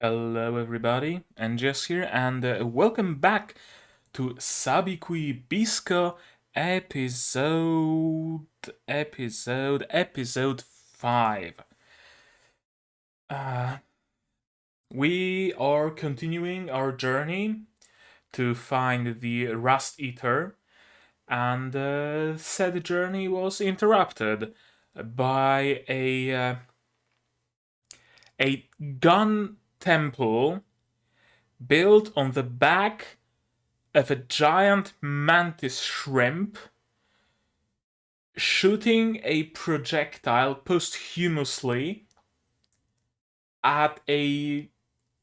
Hello everybody, and Jess here, and welcome back to Sabikui Bisco episode 5. Uh, we are continuing our journey to find the Rust Eater, and said journey was interrupted by a gun temple built on the back of a giant mantis shrimp shooting a projectile posthumously at a.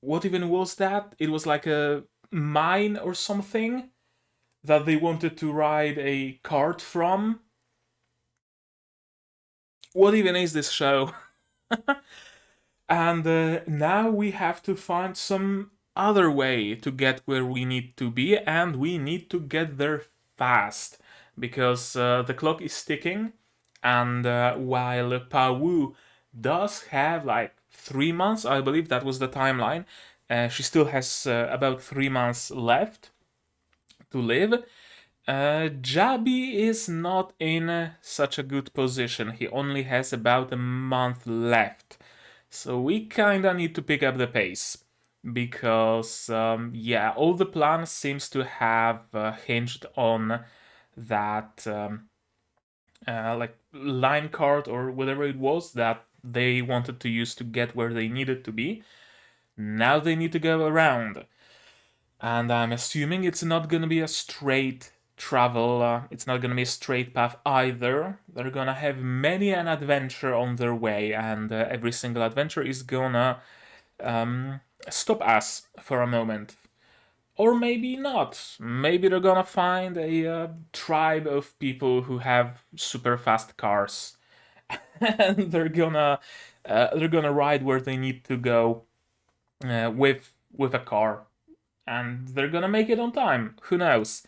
What even was that? It was like a mine or something that they wanted to ride a cart from. What even is this show? And now we have to find some other way to get where we need to be, and we need to get there fast because the clock is ticking. And while Pawu does have like 3 months, I believe that was the timeline, she still has about 3 months left to live. Jabi is not in such a good position. He only has about a month left. So we kinda need to pick up the pace. Because, yeah, all the plan seems to have hinged on that, like, line card or whatever it was that they wanted to use to get where they needed to be. Now they need to go around. And I'm assuming it's not gonna be a straight travel, it's not gonna be a straight path either. They're gonna have many an adventure on their way, and every single adventure is gonna stop us for a moment. Or maybe not. Maybe they're gonna find a tribe of people who have super fast cars, and they're gonna ride where they need to go with a car, and they're gonna make it on time. Who knows?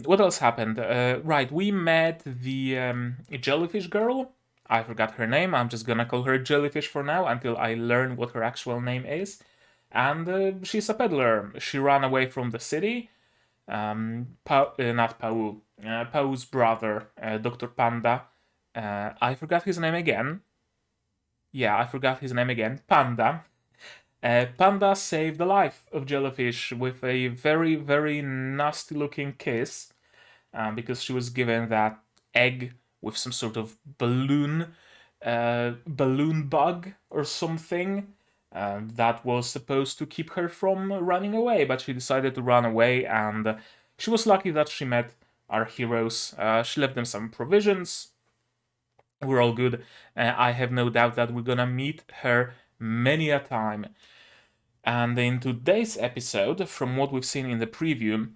What else happened? Right, we met the jellyfish girl. I forgot her name. I'm just gonna call her Jellyfish for now until I learn what her actual name is. And she's a peddler. She ran away from the city. Not Pau. Pau's brother, Dr. Panda. I forgot his name again. Yeah, I forgot his name again. Panda. Panda saved the life of Jellyfish with a very, very nasty looking kiss because she was given that egg with some sort of balloon bug or something that was supposed to keep her from running away, but she decided to run away, and she was lucky that she met our heroes. She left them some provisions. We're all good. I have no doubt that we're gonna meet her many a time. And in today's episode, from what we've seen in the preview,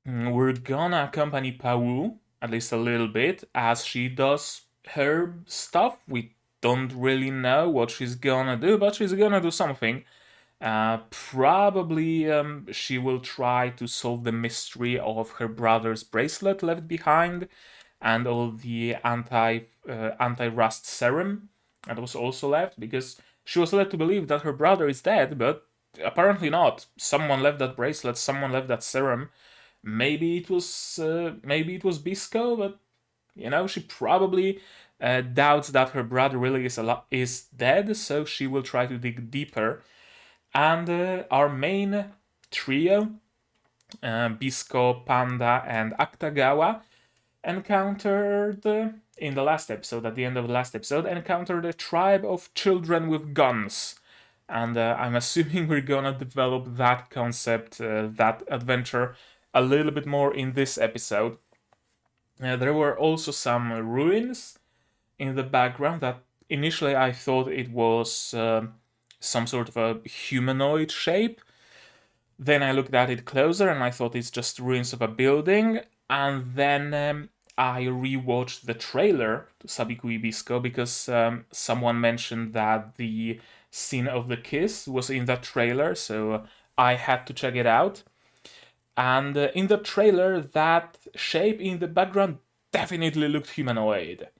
we're gonna accompany Pawu, at least a little bit, as she does her stuff. We don't really know what she's gonna do, but she's gonna do something. Probably she will try to solve the mystery of her brother's bracelet left behind and all the anti-rust serum that was also left, because she was led to believe that her brother is dead, but apparently not. Someone left that bracelet, someone left that serum. Maybe it was Bisco, but she probably doubts that her brother really is dead, so she will try to dig deeper. And our main trio, Bisco, Panda, and Akutagawa, encountered in the last episode, at the end of the last episode, encountered a tribe of children with guns. And I'm assuming we're gonna develop that concept, that adventure, a little bit more in this episode. There were also some ruins in the background that initially I thought it was some sort of a humanoid shape. Then I looked at it closer and I thought it's just ruins of a building. And then I rewatched the trailer to Sabikui Bisco because someone mentioned that the scene of the kiss was in that trailer, so I had to check it out. And in the trailer, that shape in the background definitely looked humanoid.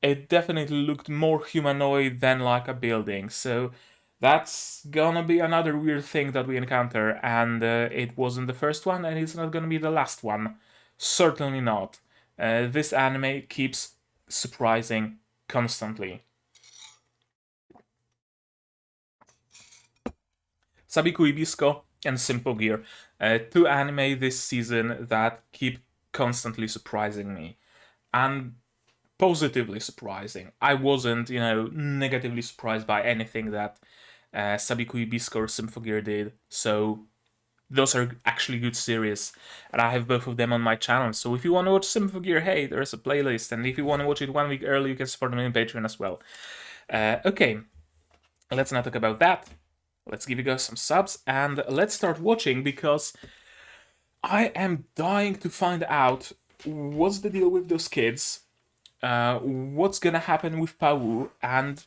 It definitely looked more humanoid than like a building. So That's gonna be another weird thing that we encounter, and it wasn't the first one, and it's not gonna be the last one. Certainly not. This anime keeps surprising constantly. Sabikui Bisco and Simple Gear, two anime this season that keep constantly surprising me, and positively surprising. I wasn't, negatively surprised by anything that Sabikui Bisco or Symphogear did, so those are actually good series, and I have both of them on my channel. So if you want to watch Symphogear, hey, there's a playlist, and if you want to watch it 1 week early, you can support me on Patreon as well. Okay, let's not talk about that. Let's give you guys some subs, and let's start watching, because I am dying to find out what's the deal with those kids, what's gonna happen with Pau, and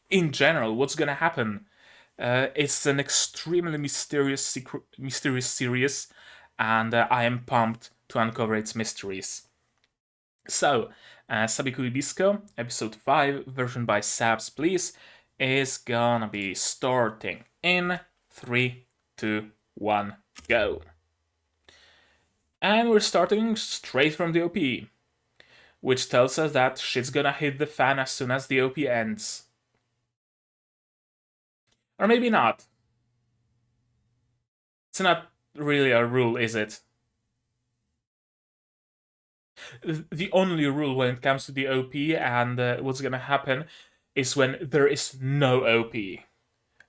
in general, what's gonna happen. It's an extremely mysterious series, and I am pumped to uncover its mysteries. So, Sabikui Bisco, episode 5, version by Sabs, please, is gonna be starting in 3, 2, 1, go. And we're starting straight from the OP, which tells us that shit's gonna hit the fan as soon as the OP ends. Or maybe not. It's not really a rule, is it? The only rule when it comes to the OP and what's gonna happen is when there is no OP.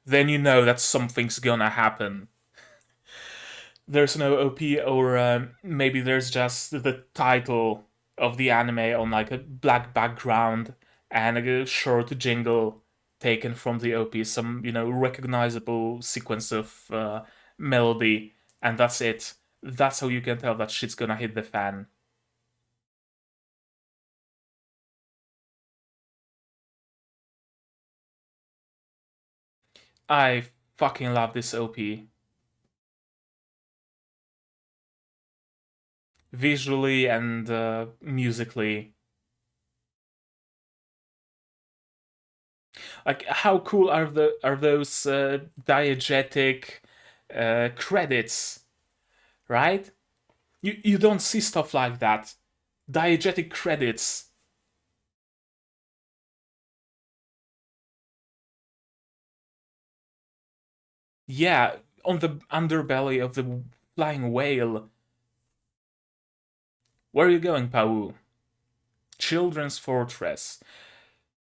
Then you know that something's gonna happen. There's no OP, or maybe there's just the title of the anime on like a black background and a short jingle taken from the OP, some recognizable sequence of melody, and that's it. That's how you can tell that shit's gonna hit the fan. I fucking love this OP. Visually and musically. Like, how cool are those diegetic credits, right? You don't see stuff like that. Diegetic credits. Yeah, on the underbelly of the flying whale. Where are you going, Pau? Children's Fortress.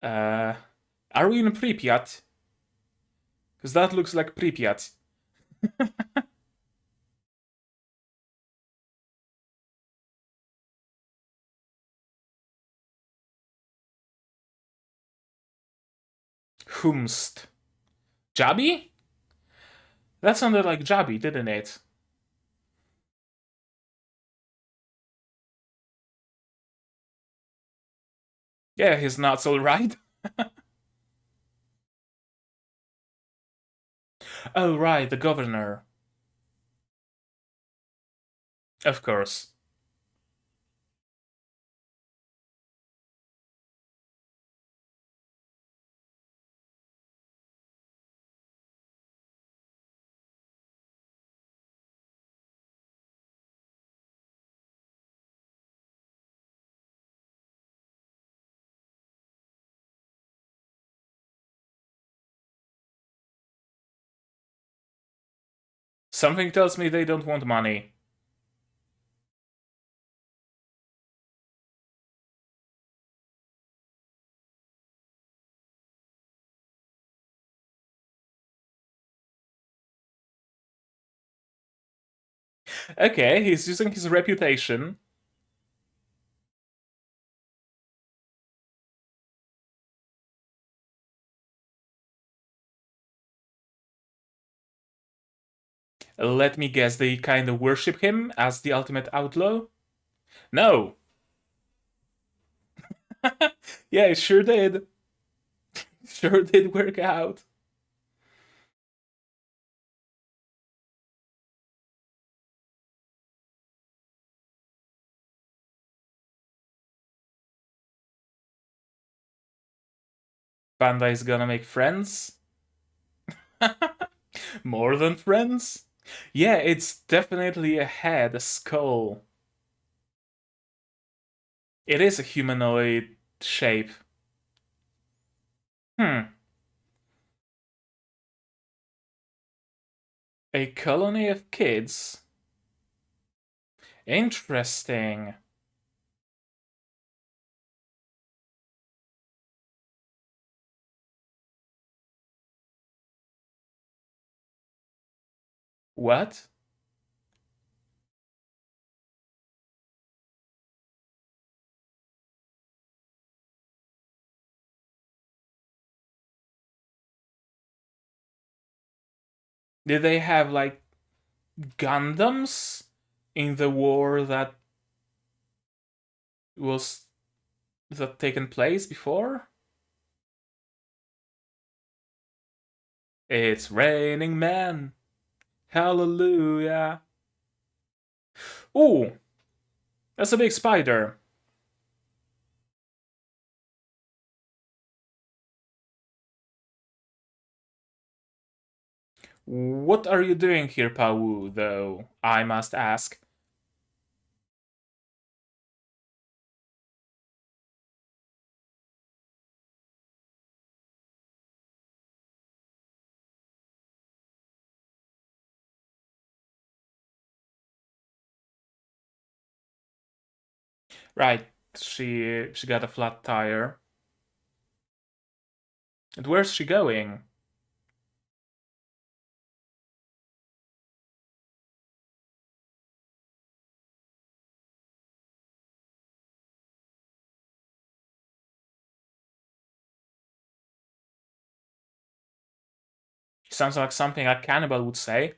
Uh, are we in Pripyat? Because that looks like Pripyat. Humst. Jabi? That sounded like Jabi, didn't it? Yeah, he's nuts, alright. Oh, right, the governor. Of course. Something tells me they don't want money. Okay, he's using his reputation. Let me guess, they kind of worship him as the ultimate outlaw? No. Yeah, it sure did. Sure did work out. Bandai's gonna make friends? More than friends? Yeah, it's definitely a head, a skull. It is a humanoid shape. Hmm. A colony of kids? Interesting. What? Did they have like Gundams in the war was that taken place before? It's raining men. Hallelujah. Ooh, that's a big spider. What are you doing here, Pau, though, I must ask? Right, she got a flat tire. And where's she going? Sounds like something a cannibal would say.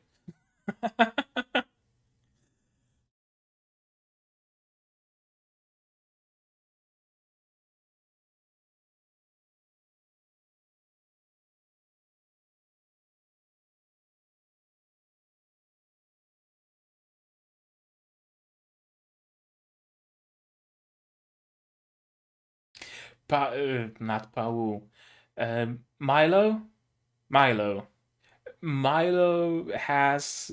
Not Pau. Milo? Milo. Milo has,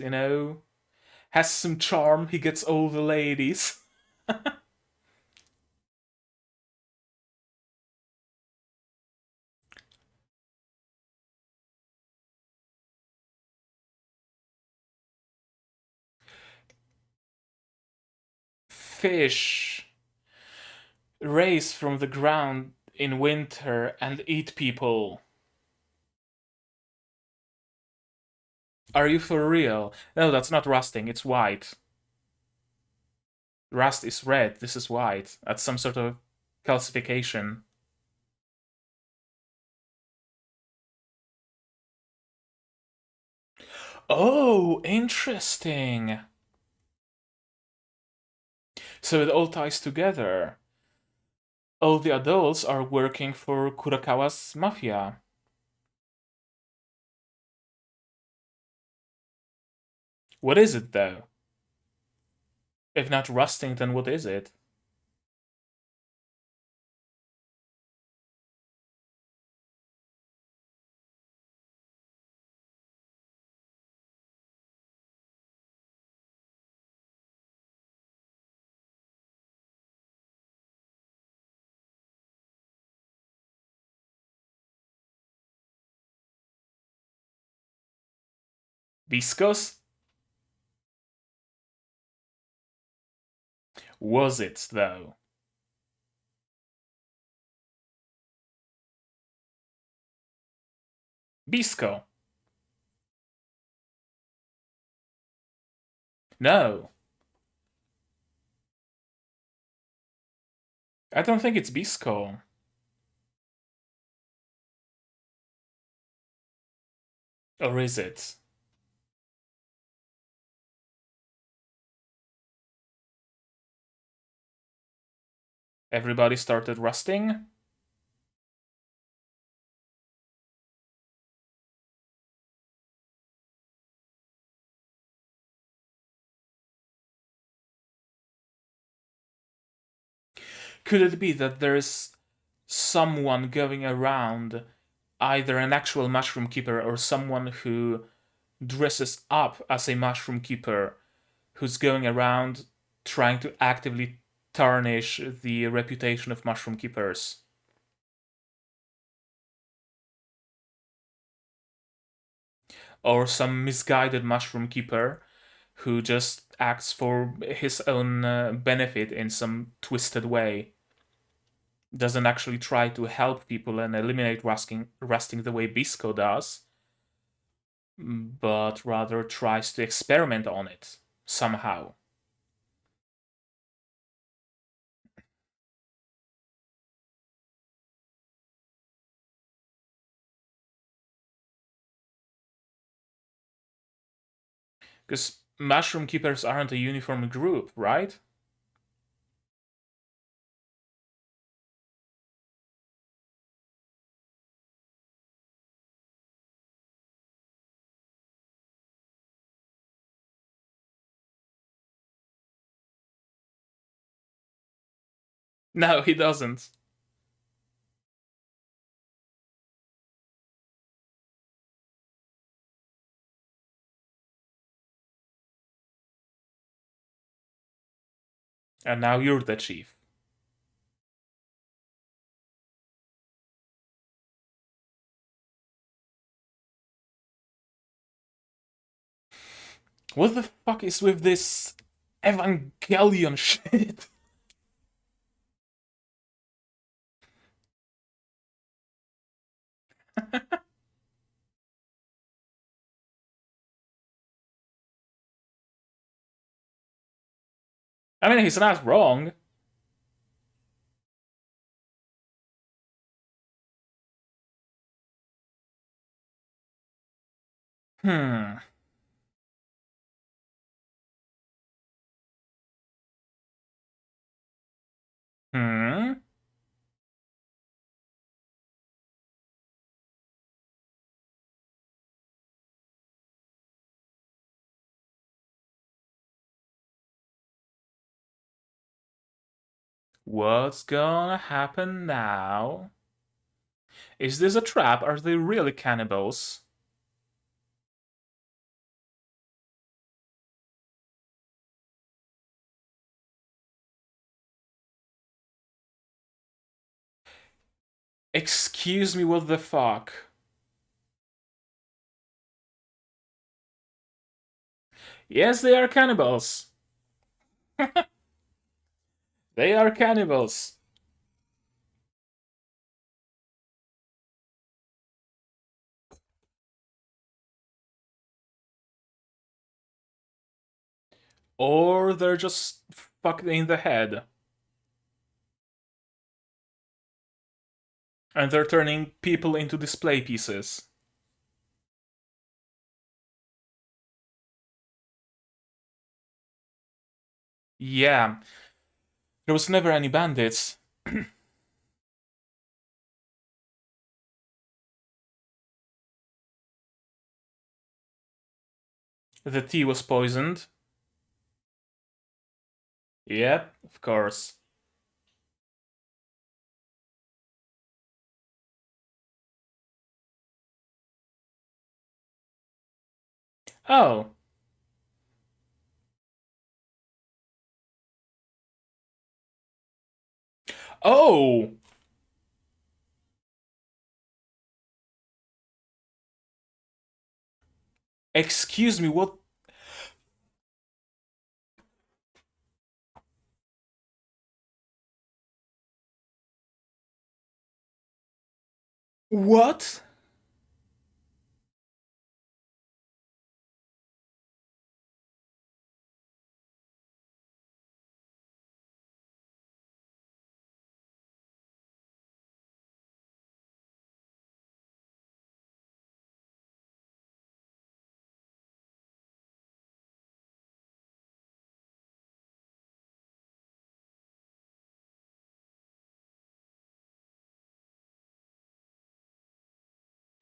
has some charm. He gets all the ladies. Fish raise from the ground in winter and eat people. Are you for real? No, that's not rusting, it's white. Rust is red, this is white. That's some sort of calcification. Oh, interesting. So it all ties together. All the adults are working for Kurakawa's mafia. What is it, though? If not rusting, then what is it? Biscos? Was it, though? Bisco? No. I don't think it's Bisco. Or is it? Everybody started rusting? Could it be that there's someone going around either an actual mushroom keeper or someone who dresses up as a mushroom keeper who's going around trying to actively tarnish the reputation of mushroom keepers. Or some misguided mushroom keeper who just acts for his own benefit in some twisted way. Doesn't actually try to help people and eliminate rusting the way Bisco does, but rather tries to experiment on it somehow. Because mushroom keepers aren't a uniform group, right? No, he doesn't. And now you're the chief. What the fuck is with this Evangelion shit? I mean, he's not wrong. Hmm. Hmm. What's gonna happen now? Is this a trap? Are they really cannibals? Excuse me, what the fuck? Yes, they are cannibals. They are cannibals. Or they're just fucked in the head. And they're turning people into display pieces. Yeah, there was never any bandits. The tea was poisoned. Yep, of course. Oh. Oh! Excuse me, what? What?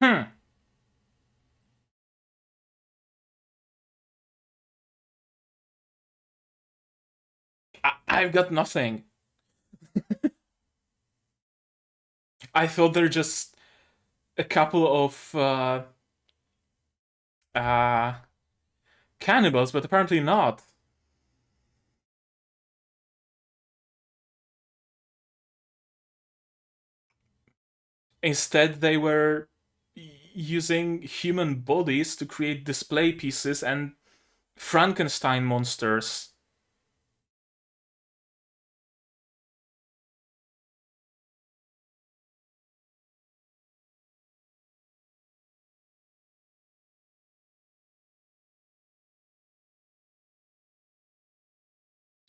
Hmm. I've got nothing. I thought they're just a couple of uh, cannibals, but apparently not. Instead, they were using human bodies to create display pieces and Frankenstein monsters.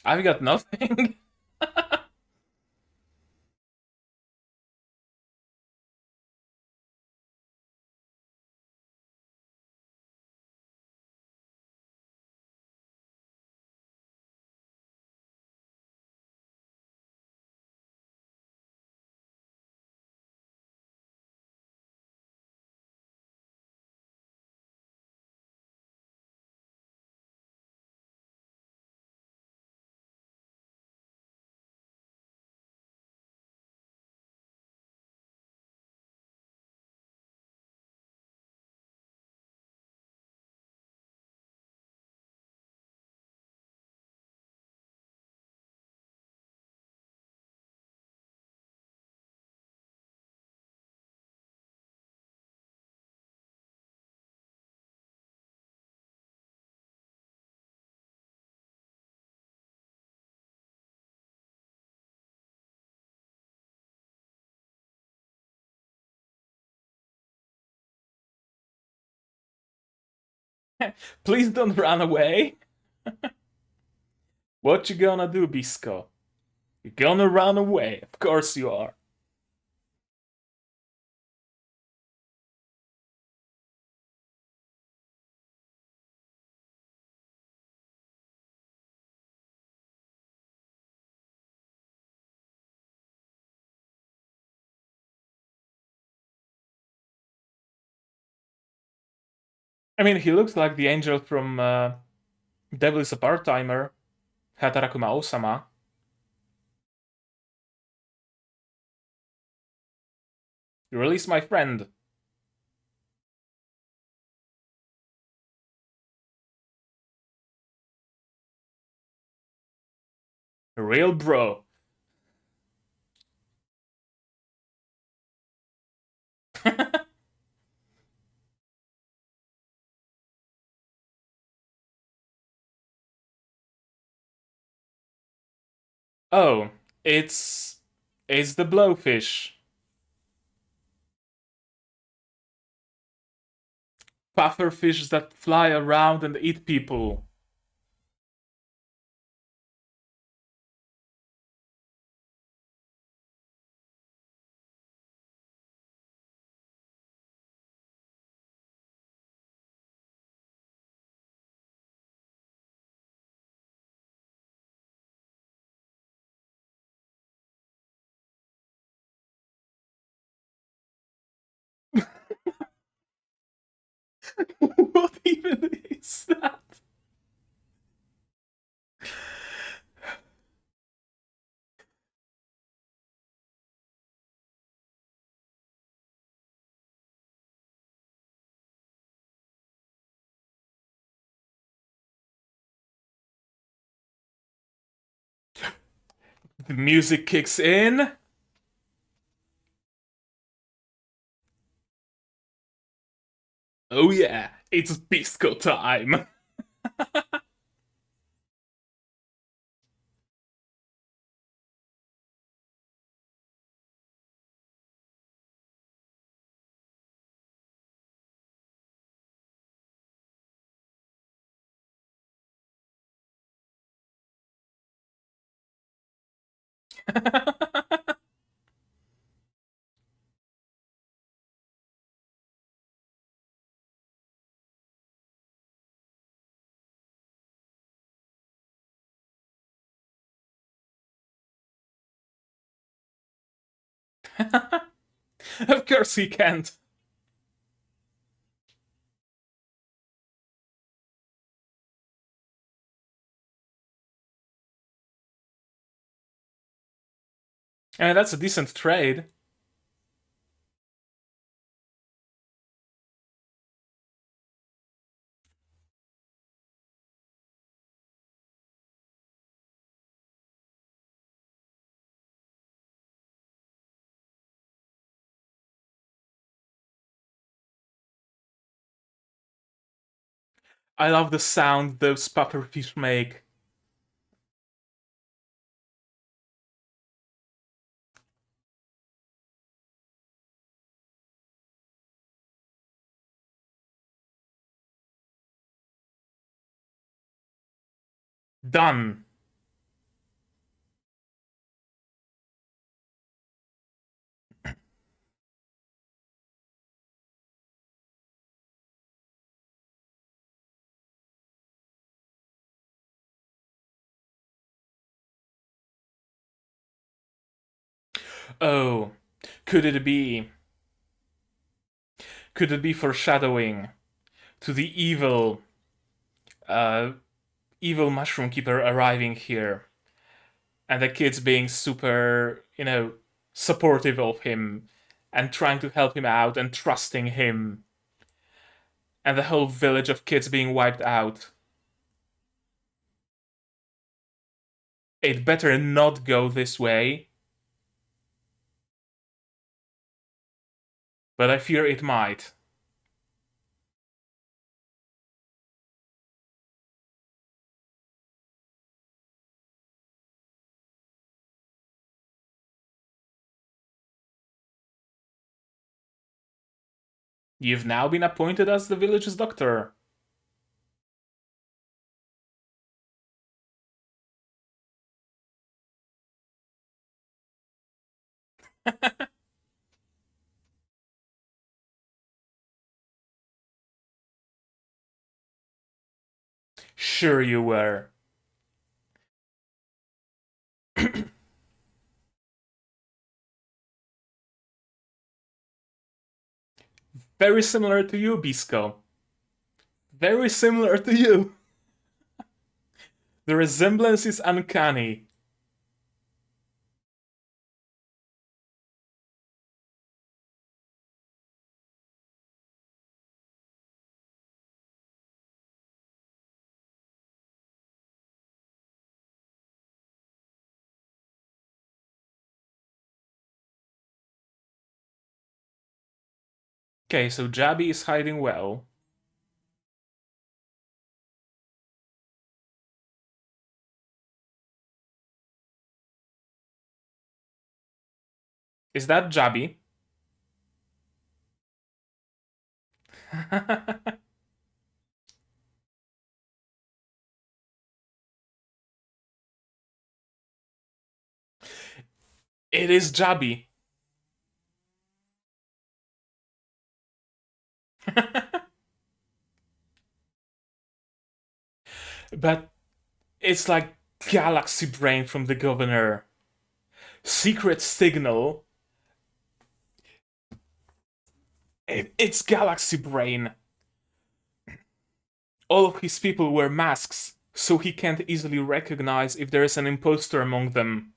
I've got nothing. Please don't run away. What you gonna do, Bisco? You're gonna run away. Of course you are. I mean, he looks like the angel from Devil is a Part-Timer, Hatarakuma Osama. You release my friend. A real bro. Oh, it's it's the blowfish. Pufferfish that fly around and eat people. What even is that? The music kicks in. Oh yeah, it's Bisco time. Of course he can't. I mean, that's a decent trade. I love the sound those pufferfish make. Done. Oh, could it be? Could it be foreshadowing to the uh, evil mushroom keeper arriving here, and the kids being super, supportive of him and trying to help him out and trusting him, and the whole village of kids being wiped out? It better not go this way, but I fear it might. You've now been appointed as the village's doctor. Sure you were. Very similar to you, Bisco. Very similar to you. The resemblance is uncanny. Okay, so Jabby is hiding well. Is that Jabby? It is Jabby. But it's like galaxy brain from the governor. Secret signal. It's galaxy brain. All of his people wear masks, so he can't easily recognize if there is an imposter among them.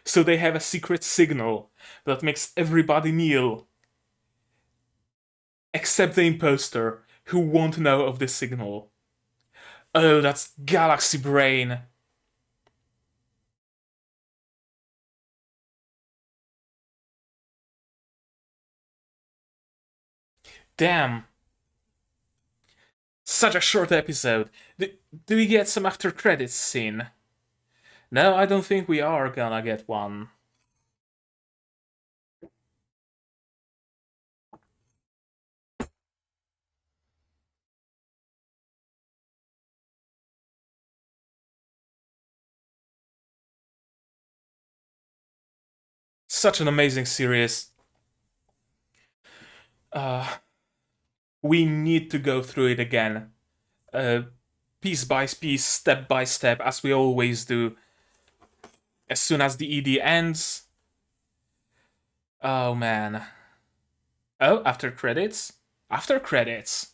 So they have a secret signal that makes everybody kneel. Except the imposter, who won't know of the signal. Oh, that's galaxy brain. Damn. Such a short episode. Do we get some after credits scene? No, I don't think we are gonna get one. Such an amazing series. Uh, we need to go through it again. Piece by piece, step by step, as we always do. As soon as the ED ends. Oh man. Oh, after credits? After credits.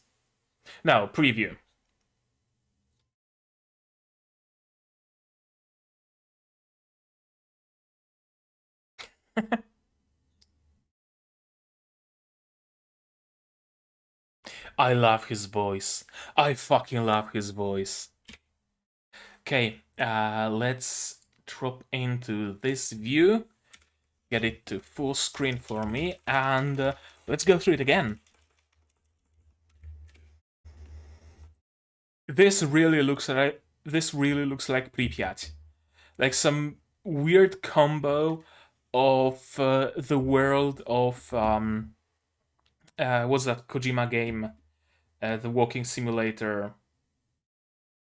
No, preview. I love his voice. I fucking love his voice. Okay, let's drop into this view. Get it to full screen for me, and let's go through it again. This really looks like Pripyat, like some weird combo of the world of what's that Kojima game, the walking simulator.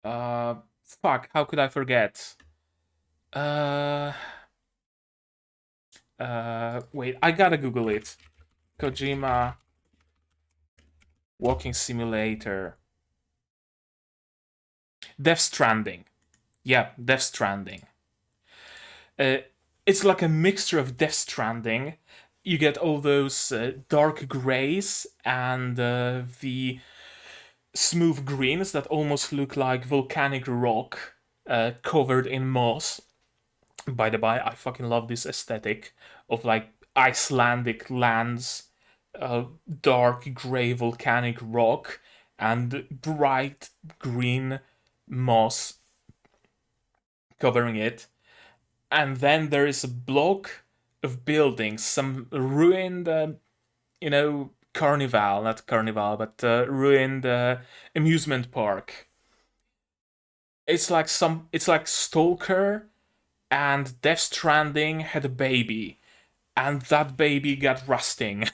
Uh, Fuck, how could I forget? Uh, Wait, I gotta Google it. Kojima walking simulator. Death Stranding. Yeah, Death Stranding. Uh, it's like a mixture of Death Stranding. You get all those dark grays and the smooth greens that almost look like volcanic rock covered in moss. By the by, I fucking love this aesthetic of like Icelandic lands, dark gray volcanic rock, and bright green moss covering it. And then there is a block of buildings, some ruined, carnival, not carnival, but ruined amusement park. It's like Stalker and Death Stranding had a baby, and that baby got rusting.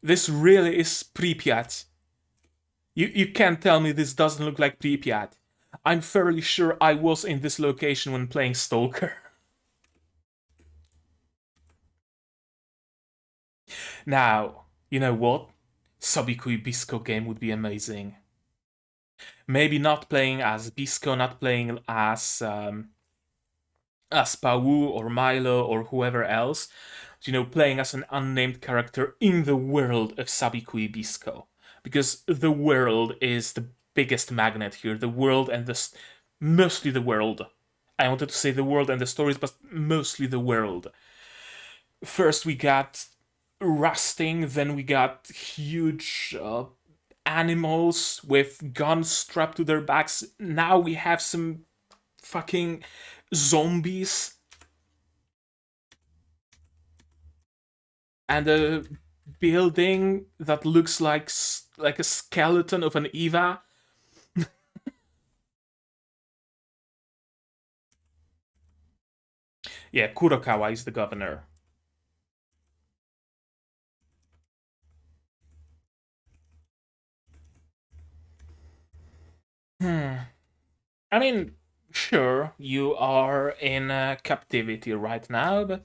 This really is Pripyat. You can't tell me this doesn't look like Pripyat. I'm fairly sure I was in this location when playing Stalker. Now, you know what? Sabikui Bisco game would be amazing. Maybe not playing as Bisco, not playing as Pau or Milo or whoever else, playing as an unnamed character in the world of Sabikui Bisco. Because the world is the biggest magnet here. The world and mostly the world. I wanted to say the world and the stories, but mostly the world. First we got rusting, then we got huge animals with guns strapped to their backs. Now we have some fucking zombies and a building that looks like a skeleton of an Eva. Yeah, Kurokawa is the governor. I mean, sure, you are in captivity right now, but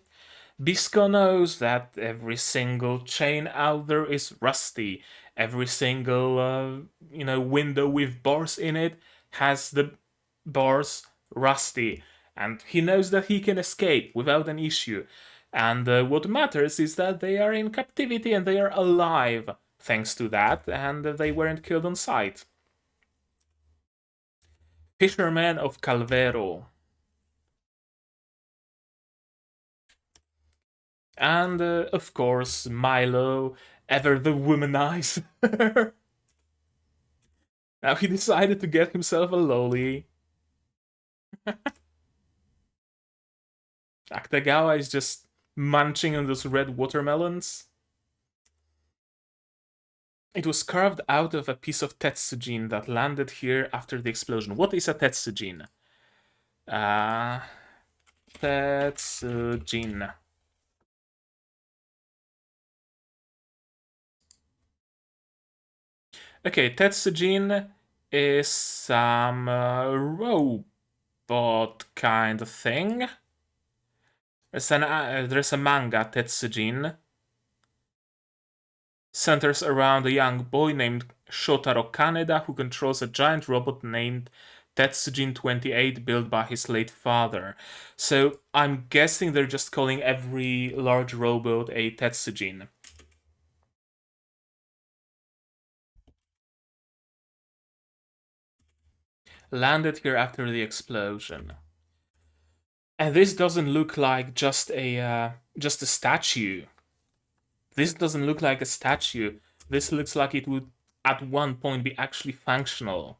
Bisco knows that every single chain out there is rusty. Every single, window with bars in it has the bars rusty. And he knows that he can escape without an issue. And what matters is that they are in captivity and they are alive thanks to that, and they weren't killed on sight. Fisherman of Calvero. And of course, Milo, ever the womanizer. Now he decided to get himself a lolly. Akutagawa is just munching on those red watermelons. It was carved out of a piece of tetsujin that landed here after the explosion. What is a tetsujin? Tetsujin. Okay, tetsujin is some robot kind of thing. There's a manga, Tetsujin, centers around a young boy named Shotaro Kaneda who controls a giant robot named Tetsujin 28 built by his late father. So I'm guessing they're just calling every large robot a Tetsujin. Landed here after the explosion. And this doesn't look like just a statue. This doesn't look like a statue. This looks like it would at one point be actually functional.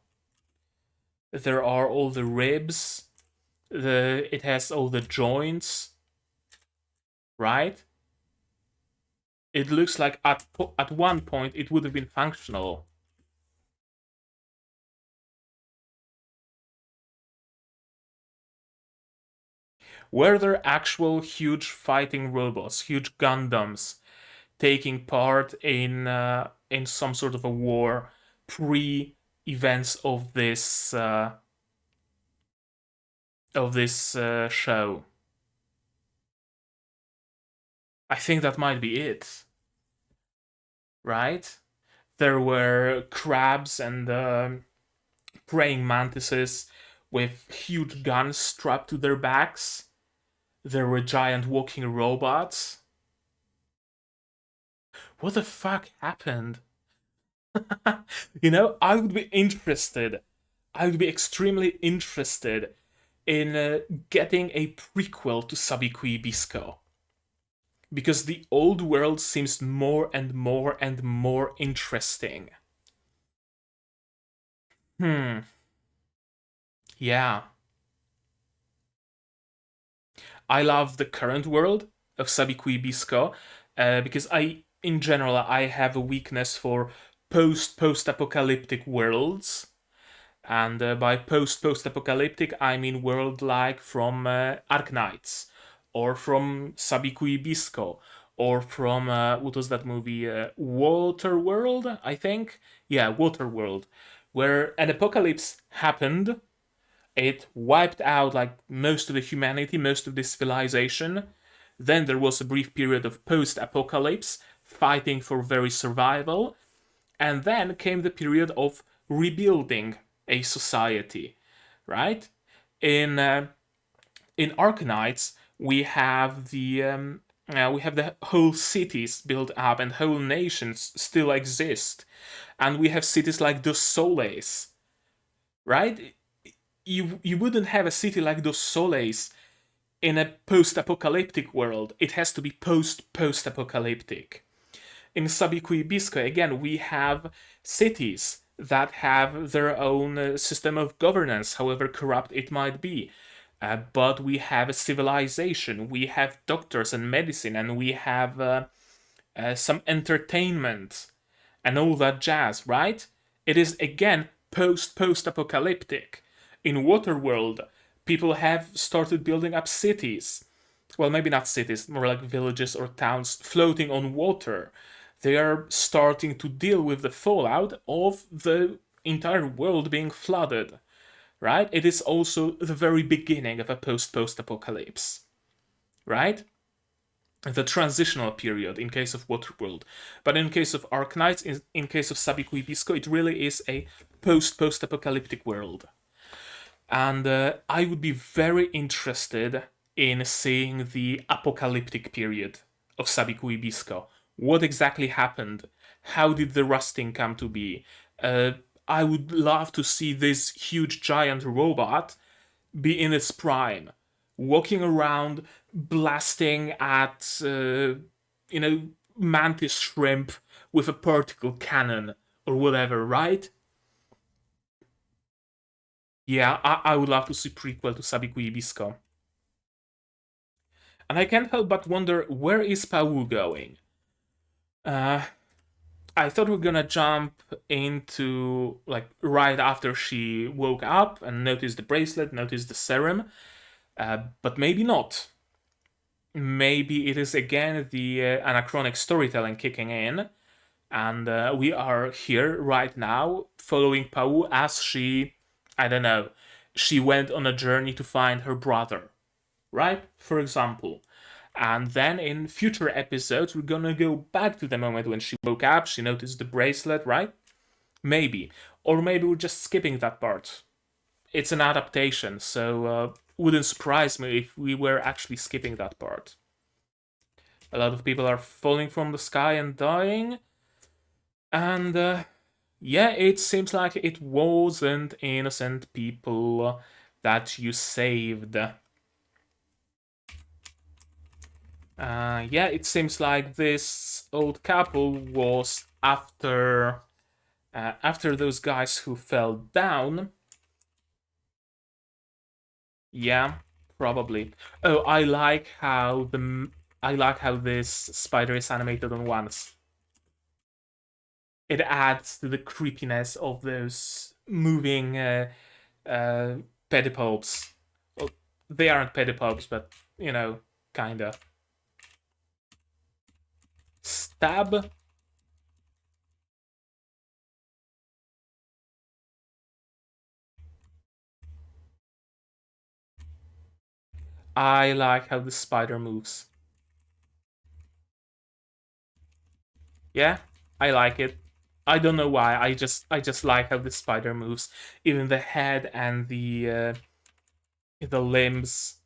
There are all the ribs. It has all the joints, right? It looks like at one point it would have been functional. Were there actual huge fighting robots, huge Gundams, taking part in some sort of a war pre-events of this show? I think that might be it, right? There were crabs and praying mantises with huge guns strapped to their backs. There were giant walking robots. What the fuck happened? I would be interested. I would be extremely interested in getting a prequel to Sabikui Bisco. Because the old world seems more and more and more interesting. Hmm. Yeah. I love the current world of Sabikui Bisco because in general, I have a weakness for post-apocalyptic worlds. And by post-apocalyptic, I mean world-like from Arknights, or from Sabikui Bisco, or from, what was that movie? Waterworld, I think? Yeah, Waterworld, where an apocalypse happened. It wiped out like most of the humanity, most of the civilization. Then there was a brief period of post-apocalypse, fighting for very survival. And then came the period of rebuilding a society, right? In Arknights, we have the whole cities built up and whole nations still exist, and we have cities like Dos Soles, right? You wouldn't have a city like Dos Soles in a post-apocalyptic world. It has to be post-apocalyptic. In Sabikui Bisco, again, we have cities that have their own system of governance, however corrupt it might be. But we have a civilization, we have doctors and medicine, and we have some entertainment and all that jazz, right? It is again post-apocalyptic. In Waterworld, people have started building up cities. Well, maybe not cities, more like villages or towns floating on water. They are starting to deal with the fallout of the entire world being flooded, right? It is also the very beginning of a post-apocalypse, right? The transitional period in case of Waterworld. But in case of Arknights, in case of Sabikui Bisco, it really is a post-apocalyptic world. And I would be very interested in seeing the apocalyptic period of Sabikui Bisco. What exactly happened? How did the rusting come to be? I would love to see this huge giant robot be in its prime, walking around, blasting at, mantis shrimp with a particle cannon or whatever, right? Yeah, I would love to see prequel to Sabikui Bisco. And I can't help but wonder, where is Pau going? Uh, I thought we are gonna jump into, like, right after she woke up and noticed the bracelet, noticed the serum, but maybe not. Maybe it is again the anachronic storytelling kicking in, and we are here right now following Pau as she, I don't know, she went on a journey to find her brother, right? For example. And then in future episodes, we're gonna go back to the moment when she woke up, she noticed the bracelet, right? Maybe. Or maybe we're just skipping that part. It's an adaptation, so wouldn't surprise me if we were actually skipping that part. A lot of people are falling from the sky and dying. And yeah, it seems like it wasn't innocent people that you saved. Yeah, it seems like this old couple was after those guys who fell down. Yeah, probably. Oh, I like how this spider is animated on once. It adds to the creepiness of those moving pedipalps. Well, they aren't pedipalps, but kinda. Stab. I like how the spider moves. Yeah, I like it. I don't know why. I just like how the spider moves. Even the head and the limbs.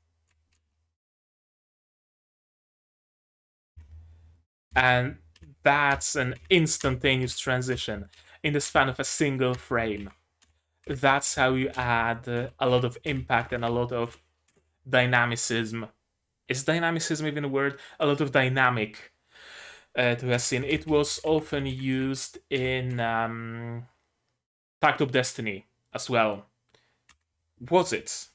And that's an instantaneous transition in the span of a single frame. That's how you add a lot of impact and a lot of dynamicism. Is dynamicism even a word? A lot of dynamic to a scene. It was often used in Pact of Destiny as well. Was it?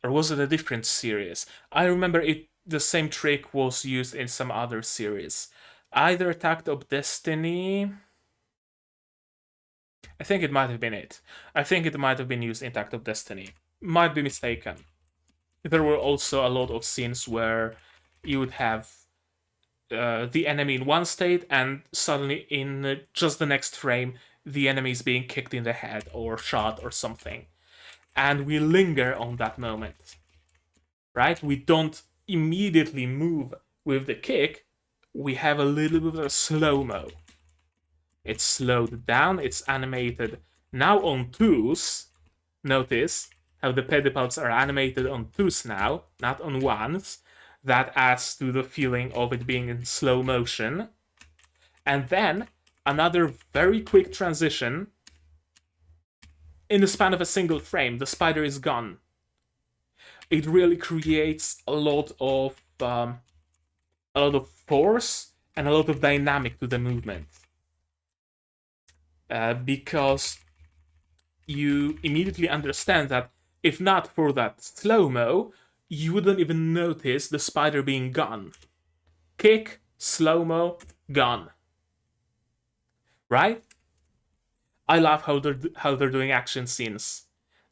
Or was it a different series? I remember it. The same trick was used in some other series. Either Attack of Destiny. I think it might have been it. I think it might have been used in Attack of Destiny. Might be mistaken. There were also a lot of scenes where you would have the enemy in one state, and suddenly in just the next frame, the enemy is being kicked in the head or shot or something. And we linger on that moment, right? We don't immediately move with the kick, we have a little bit of slow mo. It's slowed down, it's animated now on twos. Notice how the pedipalps are animated on twos now, not on ones. That adds to the feeling of it being in slow motion. And then another very quick transition. In the span of a single frame, the spider is gone. It really creates a lot of force and a lot of dynamic to the movement. Because you immediately understand that if not for that slow mo, you wouldn't even notice the spider being gone. Kick, slow mo, gone. Right? I love how they're doing action scenes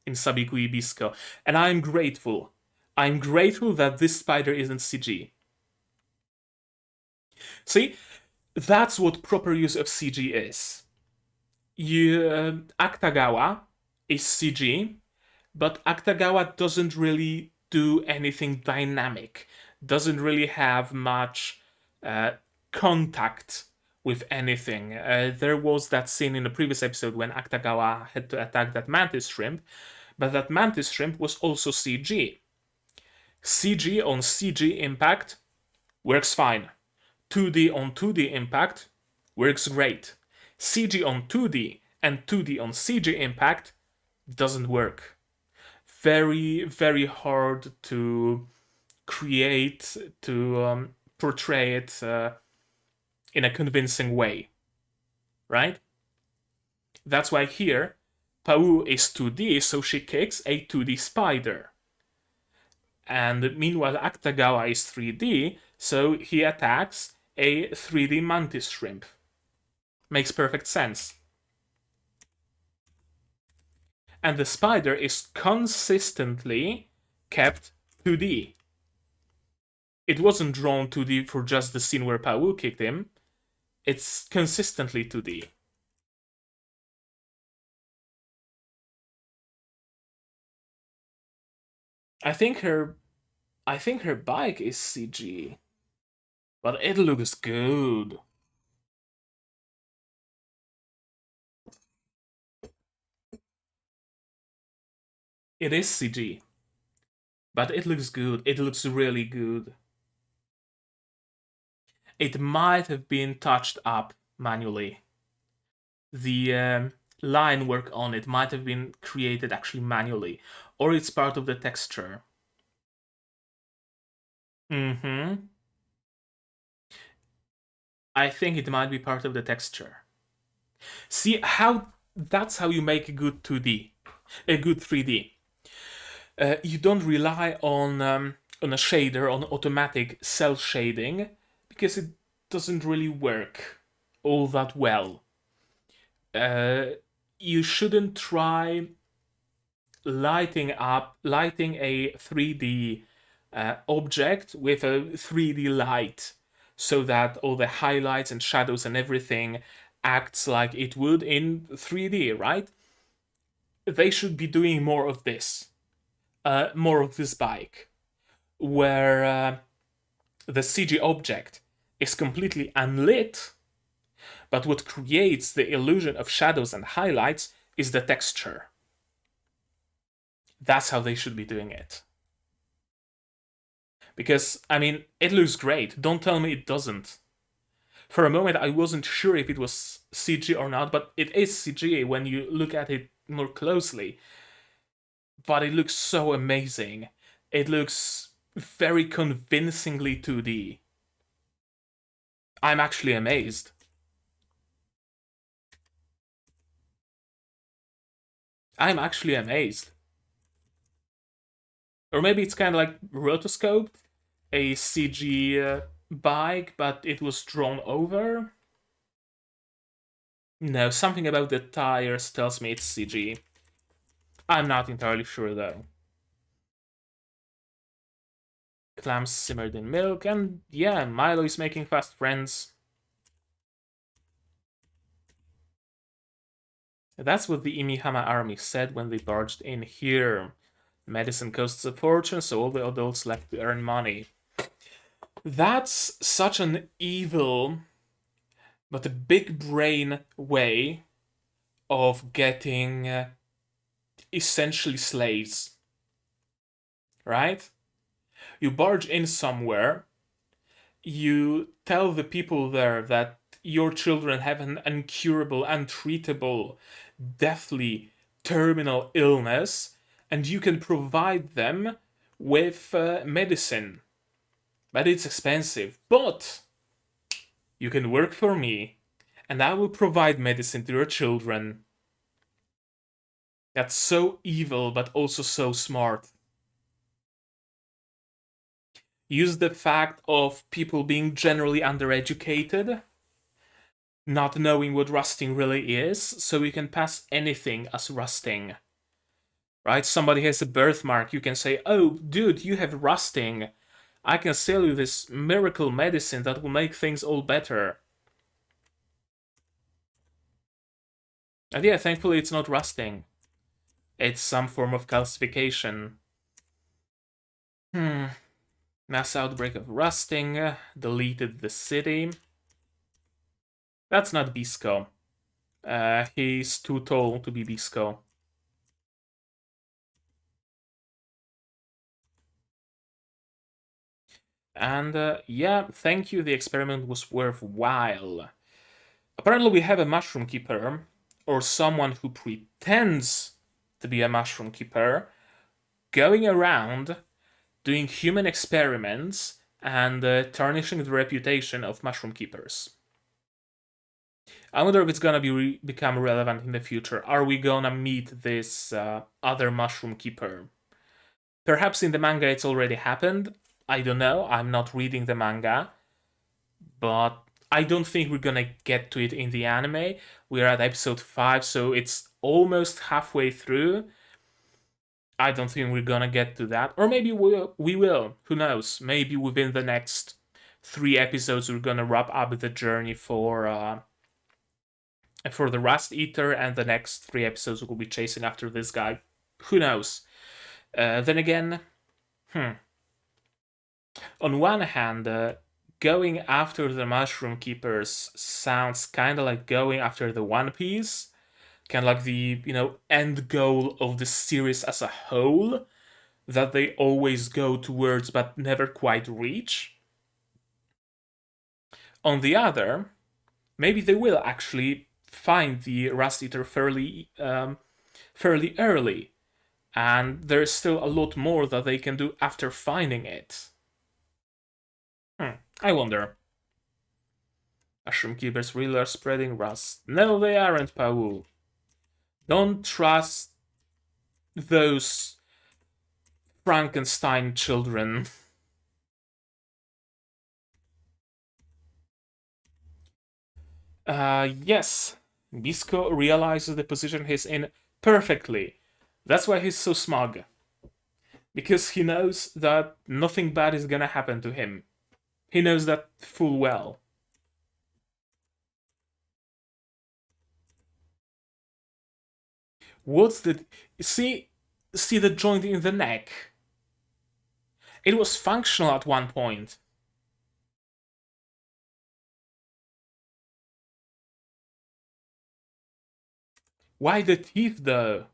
in Sabikui Bisco, and I'm grateful. I'm grateful that this spider isn't CG. See, that's what proper use of CG is. Akutagawa is CG, but Akutagawa doesn't really do anything dynamic. Doesn't really have much uh, contact with anything. There was that scene in the previous episode when Akutagawa had to attack that mantis shrimp, but that mantis shrimp was also CG. CG on CG impact works fine. 2D on 2D impact works great. CG on 2D and 2D on CG impact doesn't work. Very, very hard to create, to portray it in a convincing way, right? That's why here, Pau is 2D, so she kicks a 2D spider. And meanwhile, Akutagawa is 3D, so he attacks a 3D mantis shrimp. Makes perfect sense. And the spider is consistently kept 2D. It wasn't drawn 2D for just the scene where Pau kicked him. It's consistently 2D. I think her I think her bike is CG, but it looks good. It is CG, but it looks good. It looks really good. It might have been touched up manually. The line work on it might have been created actually manually, or it's part of the texture. Mm-hmm. I think it might be part of the texture. See how that's how you make a good 2D, a good 3D. You don't rely on a shader, on automatic cell shading, because it doesn't really work all that well. Uh, you shouldn't try lighting a 3D object with a 3D light so that all the highlights and shadows and everything acts like it would in 3D, right? They should be doing more of this bike, where the CG object is completely unlit, but what creates the illusion of shadows and highlights is the texture. That's how they should be doing it. Because, I mean, it looks great. Don't tell me it doesn't. For a moment, I wasn't sure if it was CG or not, but it is CG when you look at it more closely. But it looks so amazing. It looks very convincingly 2D. I'm actually amazed. I'm actually amazed. Or maybe it's kind of like rotoscope, a CG bike, but it was drawn over. No, something about the tires tells me it's CG. I'm not entirely sure though. Clams simmered in milk, and yeah, Milo is making fast friends. That's what the Imihama army said when they barged in here. Medicine costs a fortune, so all the adults left to earn money. That's such an evil, but a big brain way of getting essentially slaves. Right? You barge in somewhere, you tell the people there that your children have an incurable, untreatable, deathly, terminal illness, and you can provide them with medicine. But it's expensive. But you can work for me, and I will provide medicine to your children. That's so evil, but also so smart. Use the fact of people being generally undereducated, not knowing what rusting really is, so you can pass anything as rusting. Right? Somebody has a birthmark, you can say, oh, dude, you have rusting. I can sell you this miracle medicine that will make things all better. And yeah, thankfully it's not rusting. It's some form of calcification. Mass outbreak of rusting, deleted the city. That's not Bisco. He's too tall to be Bisco. And yeah, thank you, the experiment was worthwhile. Apparently we have a mushroom keeper, or someone who pretends to be a mushroom keeper, going around doing human experiments and tarnishing the reputation of mushroom keepers. I wonder if it's gonna become relevant in the future. Are we gonna meet this other mushroom keeper? Perhaps in the manga it's already happened. I don't know. I'm not reading the manga. But I don't think we're gonna get to it in the anime. We're at episode 5, so it's almost halfway through. I don't think we're gonna get to that. Or maybe we will. Who knows? Maybe within the next 3 episodes we're gonna wrap up the journey for the Rust Eater, and the next 3 episodes we'll be chasing after this guy. Who knows? Then again, on one hand, going after the Mushroom Keepers sounds kind of like going after the One Piece, kind of like the end goal of the series as a whole that they always go towards but never quite reach. On the other, maybe they will actually find the Rust Eater fairly early, and there's still a lot more that they can do after finding it. I wonder. Mushroom keepers really are spreading rust. No, they aren't, Paul. Don't trust those Frankenstein children. Yes. Bisco realizes the position he's in perfectly. That's why he's so smug. Because he knows that nothing bad is gonna happen to him. He knows that full well. What's the... See, see the joint in the neck? It was functional at one point. Why the teeth though?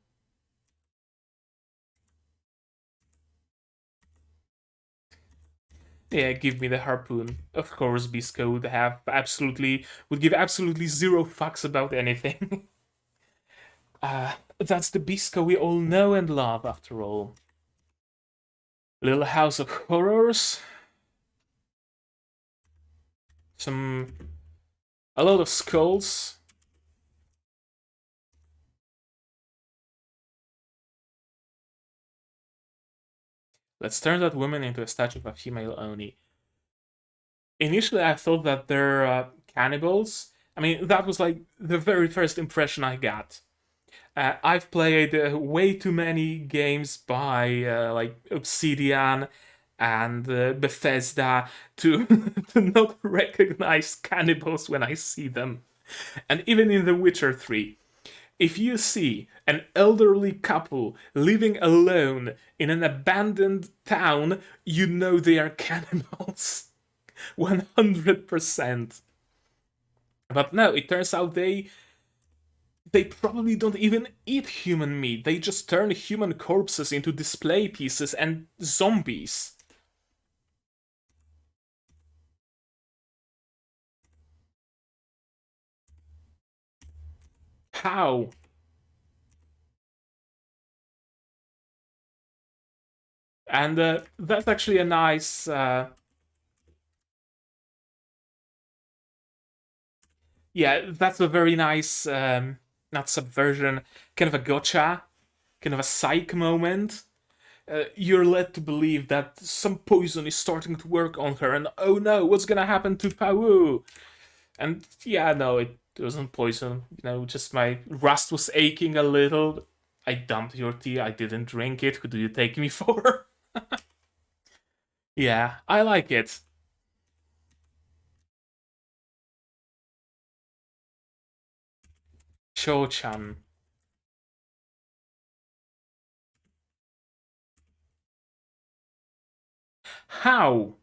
Yeah, give me the harpoon. Of course, Bisco would give absolutely zero fucks about anything. That's the Bisco we all know and love, after all. Little House of Horrors. A lot of skulls. Let's turn that woman into a statue of a female Oni. Initially, I thought that they're cannibals. I mean, that was like the very first impression I got. I've played way too many games by like Obsidian and Bethesda to to not recognize cannibals when I see them. And even in The Witcher 3, if you see an elderly couple living alone in an abandoned town, you know they are cannibals. 100%. But no, it turns out they probably don't even eat human meat. They just turn human corpses into display pieces and zombies. How? And that's actually a nice... yeah, that's a very nice, not subversion, kind of a gotcha, kind of a psych moment. You're led to believe that some poison is starting to work on her, and oh no, what's gonna happen to Pau? And yeah, no, it wasn't poison. Just my rust was aching a little. I dumped your tea. I didn't drink it. Who do you take me for? Yeah, I like it. Cho-chan. How?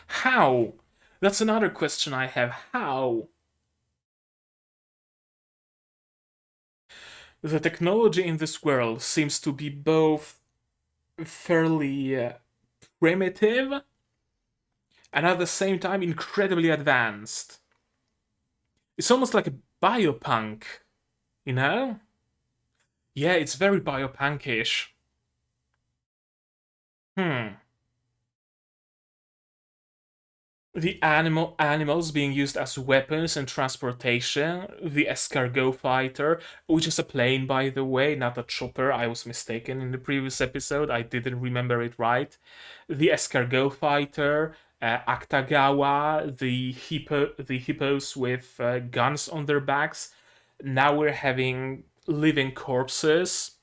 How? That's another question I have. How? The technology in this world seems to be both fairly primitive and at the same time incredibly advanced. It's almost like a biopunk, you know? Yeah, it's very biopunkish. Hmm. The animals being used as weapons and transportation. The escargot fighter, which is a plane, by the way, not a chopper. I was mistaken in the previous episode. I didn't remember it right. The escargot fighter, Akutagawa, the hippos with guns on their backs. Now we're having living corpses.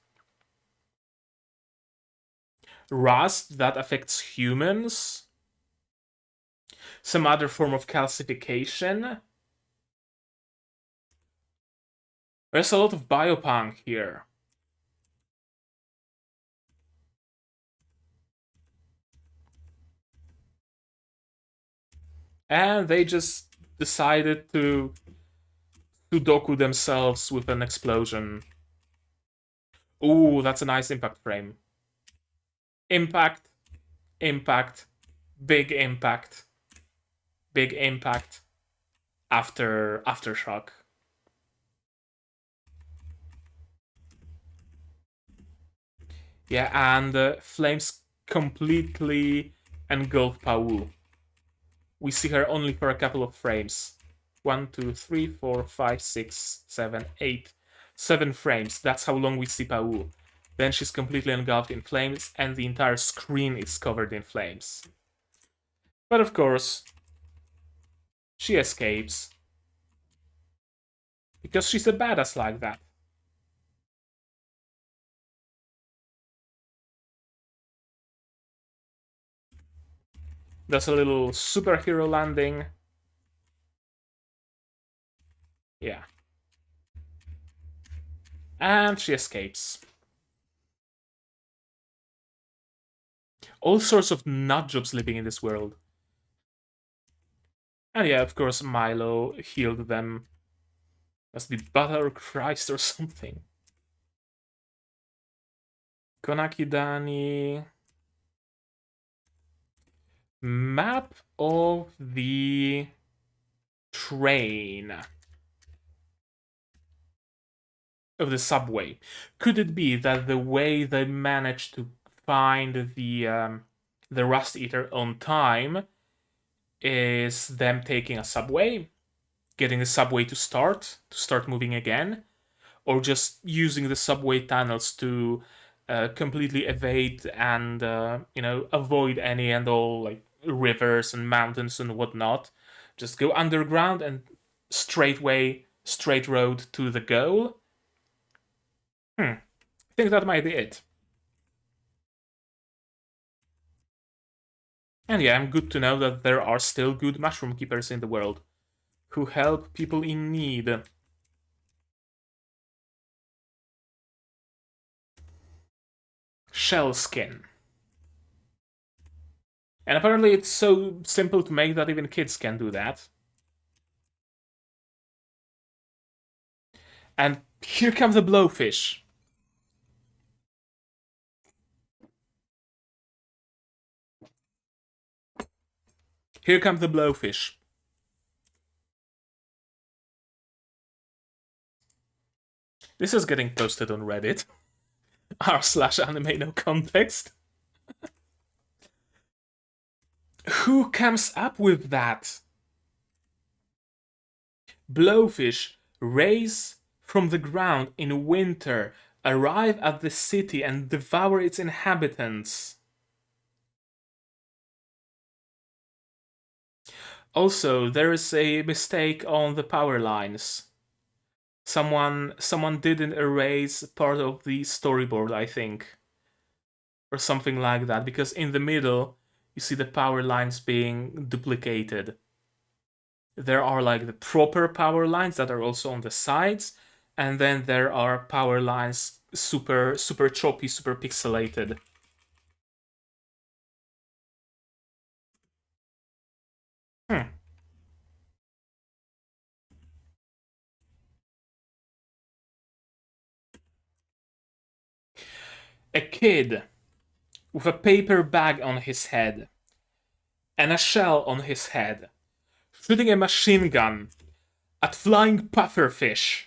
Rust that affects humans. Some other form of calcification. There's a lot of biopunk here. And they just decided to Sudoku themselves with an explosion. Ooh, that's a nice impact frame. Impact, impact, big impact, big impact, aftershock. Yeah, and flames completely engulf Pau. We see her only for a couple of frames. 1, 2, 3, 4, 5, 6, 7, 8. 7 frames. That's how long we see Pau. Then she's completely engulfed in flames, and the entire screen is covered in flames. But of course, she escapes. Because she's a badass like that. Does a little superhero landing. Yeah. And she escapes. All sorts of nutjobs living in this world. And yeah, of course, Milo healed them. Must be Butter Christ or something. Konakidani. Map of the train. Of the subway. Could it be that the way they managed to find the Rust Eater on time is them taking a subway, getting the subway to start moving again, or just using the subway tunnels to completely evade and avoid any and all like rivers and mountains and whatnot. Just go underground and straight road to the goal. I think that might be it. And yeah, I'm good to know that there are still good mushroom keepers in the world who help people in need. Shell skin. And apparently it's so simple to make that even kids can do that. And here comes the blowfish. Here comes the blowfish. This is getting posted on Reddit. r/anime no context. Who comes up with that? Blowfish raise from the ground in winter, arrive at the city and devour its inhabitants. Also, there is a mistake on the power lines. Someone didn't erase part of the storyboard, I think. Or something like that, because in the middle, you see the power lines being duplicated. There are like the proper power lines that are also on the sides, and then there are power lines super choppy, super pixelated. A kid with a paper bag on his head and a shell on his head, shooting a machine gun at flying pufferfish.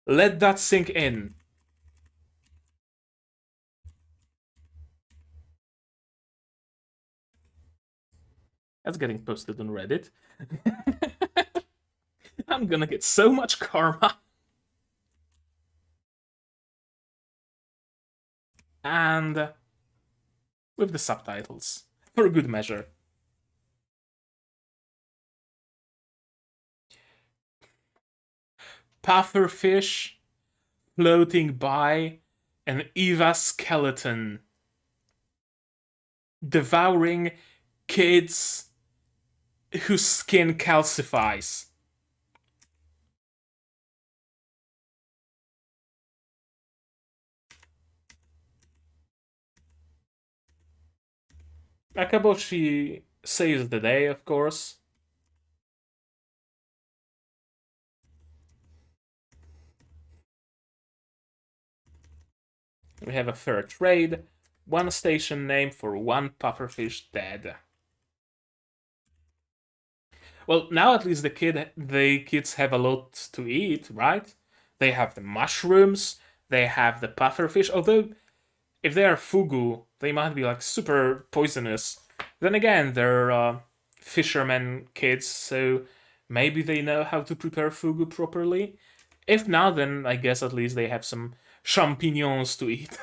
Let that sink in. That's getting posted on Reddit. I'm gonna get so much karma. And with the subtitles, for good measure. Pufferfish floating by an Eva skeleton, devouring kids whose skin calcifies. Akaboshi saves the day, of course. We have a fair trade. One station name for one pufferfish dead. Well, now at least the kids have a lot to eat, right? They have the mushrooms, they have the pufferfish. Although, if they are fugu, they might be like super poisonous. Then again, they're fishermen kids, so maybe they know how to prepare fugu properly. If not, then I guess at least they have some champignons to eat.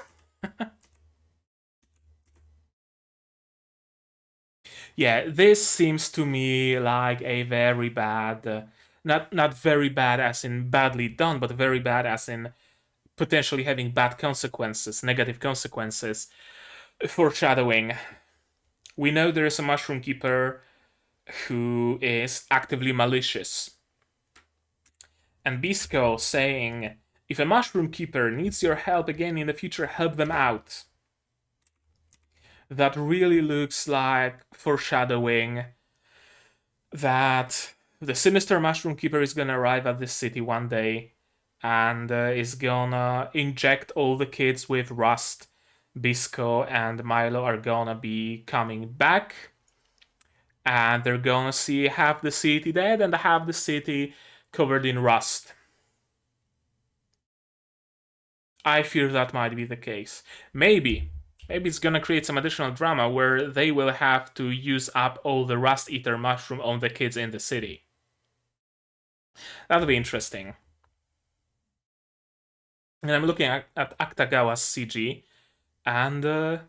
Yeah, this seems to me like a very bad, not very bad as in badly done, but very bad as in potentially having bad consequences, negative consequences. Foreshadowing. We know there is a mushroom keeper who is actively malicious. And Bisco saying, if a mushroom keeper needs your help again in the future, help them out. That really looks like foreshadowing that the sinister mushroom keeper is gonna arrive at this city one day and is gonna inject all the kids with rust. Bisco and Milo are gonna be coming back, and they're gonna see half the city dead and half the city covered in rust. I fear that might be the case. Maybe it's gonna create some additional drama where they will have to use up all the rust eater mushroom on the kids in the city. That'll be interesting. And I'm looking at Akutagawa's CG, and the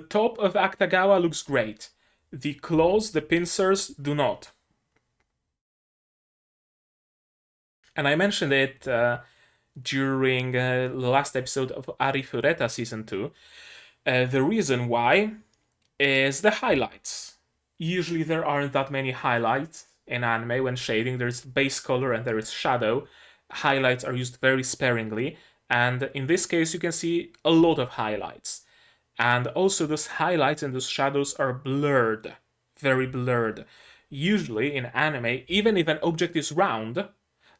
top of Akutagawa looks great. The claws, the pincers, do not. And I mentioned it during the last episode of Arifureta Season 2. The reason why is the highlights. Usually there aren't that many highlights in anime when shading. There's base color and there is shadow. Highlights are used very sparingly, and in this case you can see a lot of highlights. And also those highlights and those shadows are blurred, very blurred. Usually in anime, even if an object is round,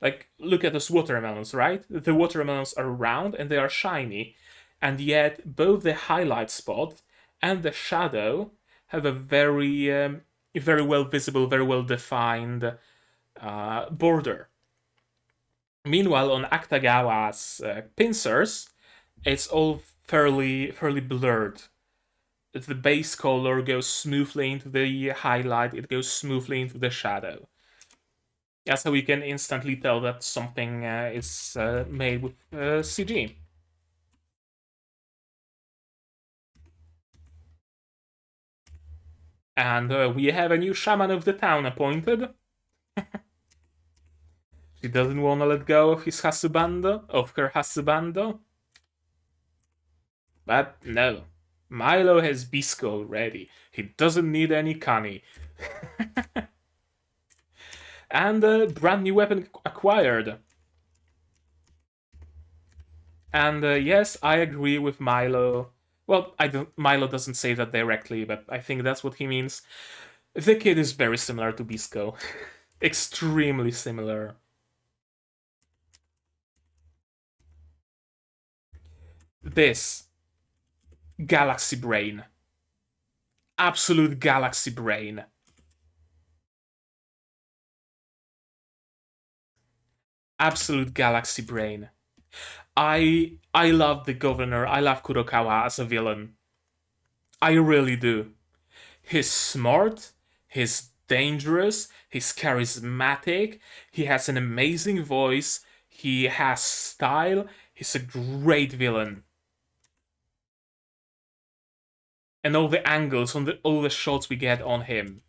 like look at those watermelons, right? The watermelons are round and they are shiny, and yet both the highlight spot and the shadow have a very well visible, very well defined border. Meanwhile, on Akutagawa's pincers, it's all fairly blurred. The base color goes smoothly into the highlight, it goes smoothly into the shadow. That's how we can instantly tell that something is made with CG. And we have a new shaman of the town appointed. She doesn't want to let go of his Hasubando, of her Hasubando. But no, Milo has Bisco already. He doesn't need any Kani. And a brand new weapon acquired. And yes, I agree with Milo. Well, Milo doesn't say that directly, but I think that's what he means. The kid is very similar to Bisco. Extremely similar. This galaxy brain. Absolute galaxy brain. Absolute galaxy brain. I love the governor. I love Kurokawa as a villain. I really do. He's smart, he's dangerous, he's charismatic, he has an amazing voice, he has style, he's a great villain. And all the angles on all the shots we get on him.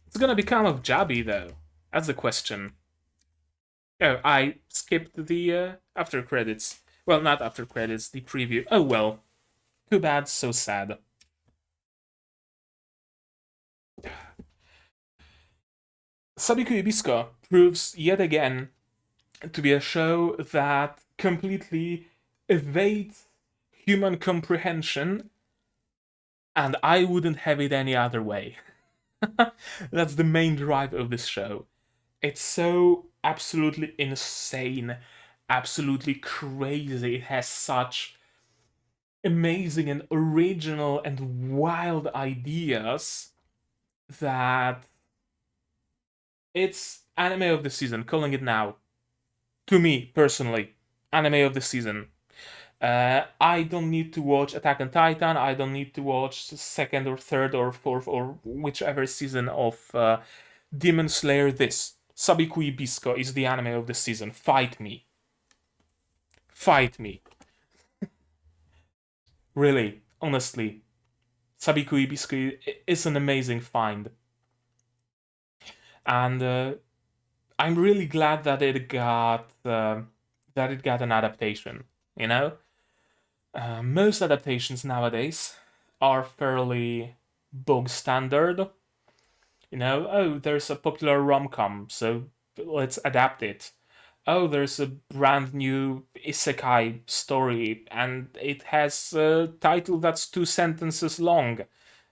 It's gonna be kind of jabby though. That's the question. Oh, I skipped the after credits. Well, not after credits, the preview. Oh well. Too bad, so sad. Sabikui Bisco proves yet again to be a show that completely evades human comprehension, and I wouldn't have it any other way. That's the main drive of this show. It's so absolutely insane, absolutely crazy. It has such amazing and original and wild ideas that it's anime of the season, calling it now. To me, personally, anime of the season. I don't need to watch Attack on Titan. I don't need to watch the second or third or fourth or whichever season of Demon Slayer. This Sabikui Bisco is the anime of the season. Fight me. Fight me. Really, honestly, Sabikui Bisco is an amazing find, and I'm really glad that it got an adaptation. you know? Most adaptations nowadays are fairly bog standard. Oh, there's a popular rom-com, so let's adapt it. Oh, there's a brand new isekai story, and it has a title that's 2 sentences long.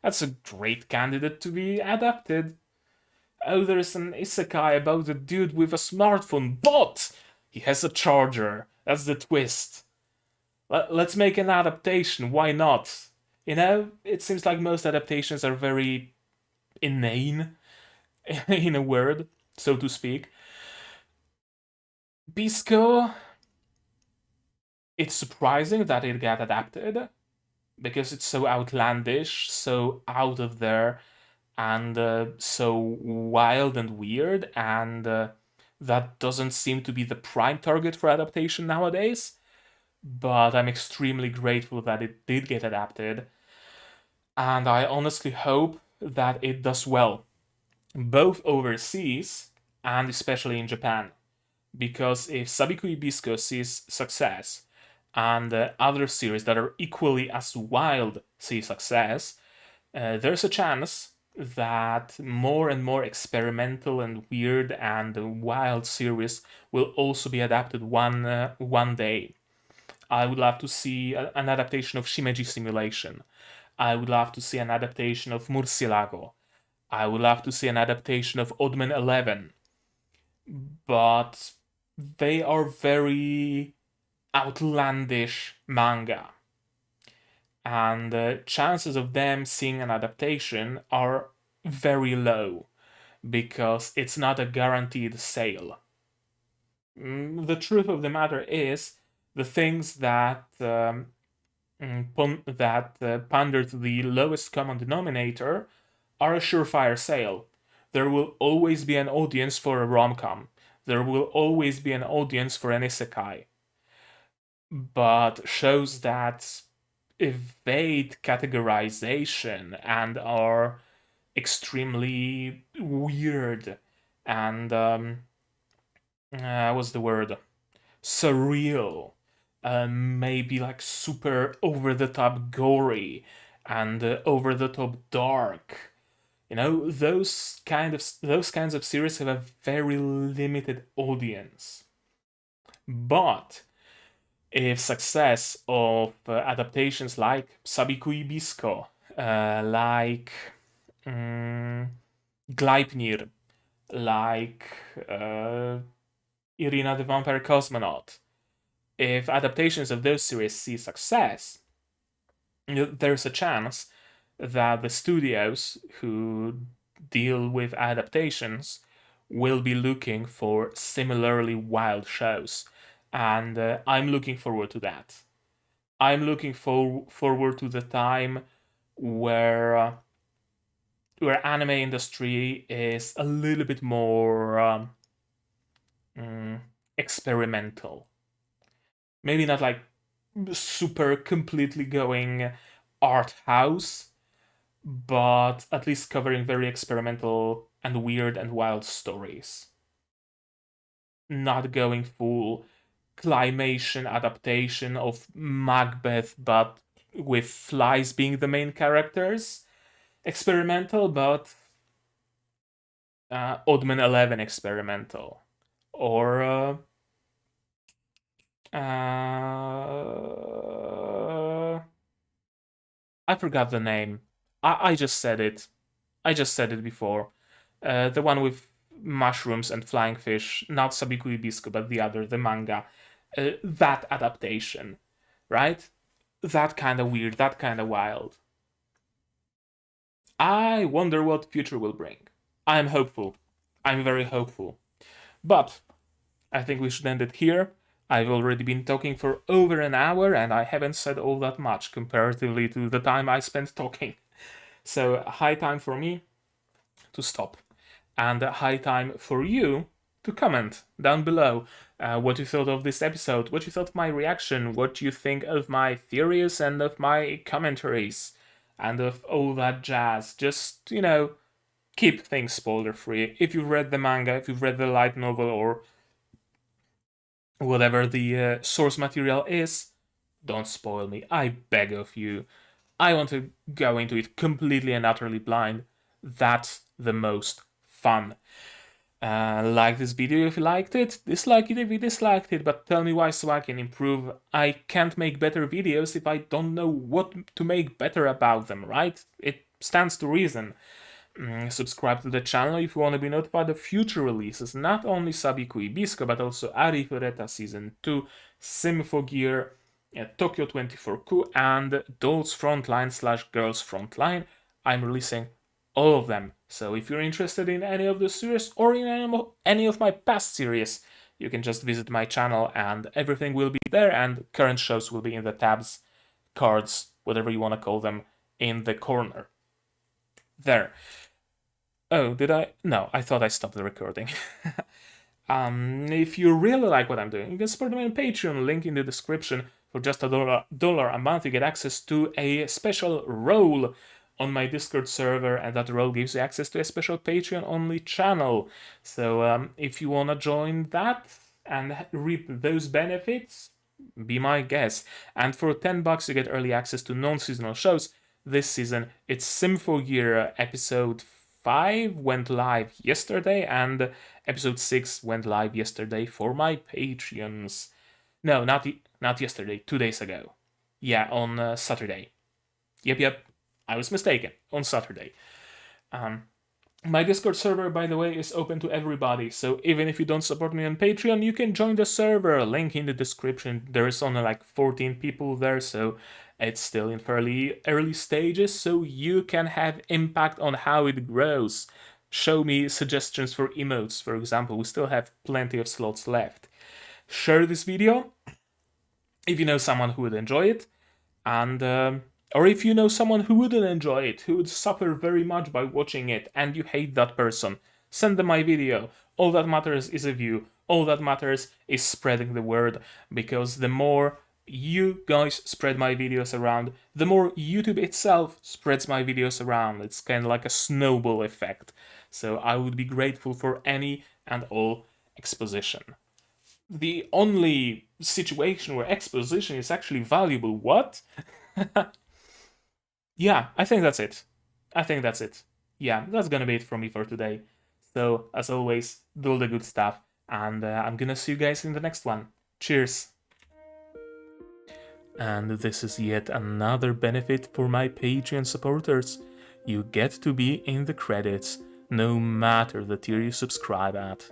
That's a great candidate to be adapted. Oh, there's an isekai about a dude with a smartphone, but he has a charger. That's the twist. Let's make an adaptation. Why not? It seems like most adaptations are very inane, in a word, so to speak. Bisco, it's surprising that it got adapted because it's so outlandish, so out of there, and so wild and weird, and that doesn't seem to be the prime target for adaptation nowadays. But I'm extremely grateful that it did get adapted, and I honestly hope that it does well, both overseas and especially in Japan. Because if Sabikui Bisco sees success, and other series that are equally as wild see success, there's a chance that more and more experimental and weird and wild series will also be adapted one day. I would love to see an adaptation of Shimeji Simulation. I would love to see an adaptation of Murcielago. I would love to see an adaptation of Oddman 11. But they are very outlandish manga. And the chances of them seeing an adaptation are very low because it's not a guaranteed sale. The truth of the matter is, the things that pander to the lowest common denominator are a surefire sale. There will always be an audience for a rom-com. There will always be an audience for an isekai. But shows that evade categorization and are extremely weird and what's the word? Surreal. Maybe like super over the top gory and over the top dark. Those kinds of series have a very limited audience. But if success of adaptations like Sabikui Bisco, like Gleipnir, like Irina the Vampire Cosmonaut, if adaptations of those series see success, there's a chance that the studios who deal with adaptations will be looking for similarly wild shows. And I'm looking forward to that. I'm looking forward to the time where anime industry is a little bit more experimental. Maybe not like super completely going art house, but at least covering very experimental and weird and wild stories. Not going full climation adaptation of Macbeth, but with flies being the main characters. Experimental, but Oddman 11 experimental. Or I forgot the name. I just said it. I just said it before. The one with mushrooms and flying fish, not Sabikui Bisco, but the other, the manga. That adaptation, right? That kind of weird, that kind of wild. I wonder what the future will bring. I'm hopeful. I'm very hopeful. But I think we should end it here. I've already been talking for over an hour and I haven't said all that much comparatively to the time I spent talking. So, high time for me to stop. And high time for you to comment down below what you thought of this episode, what you thought of my reaction, what you think of my theories and of my commentaries, and of all that jazz. Just, keep things spoiler free. If you've read the manga, if you've read the light novel, or whatever the source material is, don't spoil me, I beg of you. I want to go into it completely and utterly blind. That's the most fun. Like this video if you liked it, dislike it if you disliked it, but tell me why so I can improve. I can't make better videos if I don't know what to make better about them, right? It stands to reason. Subscribe to the channel if you want to be notified of future releases, not only Sabikui Bisco, but also Arid Season 2, Symphogear, Tokyo 24Ku, and Dolls Frontline / Girls Frontline. I'm releasing all of them. So if you're interested in any of the series or in any of my past series, you can just visit my channel and everything will be there, and current shows will be in the tabs, cards, whatever you want to call them, in the corner. There. Oh, did I? No, I thought I stopped the recording. If you really like what I'm doing, you can support me on Patreon, link in the description. For just $1 a month, you get access to a special role on my Discord server, and that role gives you access to a special Patreon-only channel. So if you want to join that and reap those benefits, be my guest. And for $10, you get early access to non-seasonal shows. This season, it's Symphogear episode 5 went live yesterday, and episode 6 went live yesterday for my Patreons. No, not yesterday, 2 days ago. Yeah, on Saturday. Yep, I was mistaken, on Saturday. My Discord server, by the way, is open to everybody, so even if you don't support me on Patreon, you can join the server, link in the description. There is only like 14 people there, so it's still in fairly early stages, so you can have impact on how it grows. Show me suggestions for emotes, for example. We still have plenty of slots left. Share this video if you know someone who would enjoy it, and or if you know someone who wouldn't enjoy it, who would suffer very much by watching it, and you hate that person, send them my video. All that matters is a view. All that matters is spreading the word, because the more you guys spread my videos around, the more YouTube itself spreads my videos around. It's kind of like a snowball effect. So I would be grateful for any and all exposition. The only situation where exposition is actually valuable, what? Yeah, I think that's it. Yeah, that's gonna be it from me for today. So, as always, do all the good stuff, and I'm gonna see you guys in the next one. Cheers! And this is yet another benefit for my Patreon supporters. You get to be in the credits, no matter the tier you subscribe at.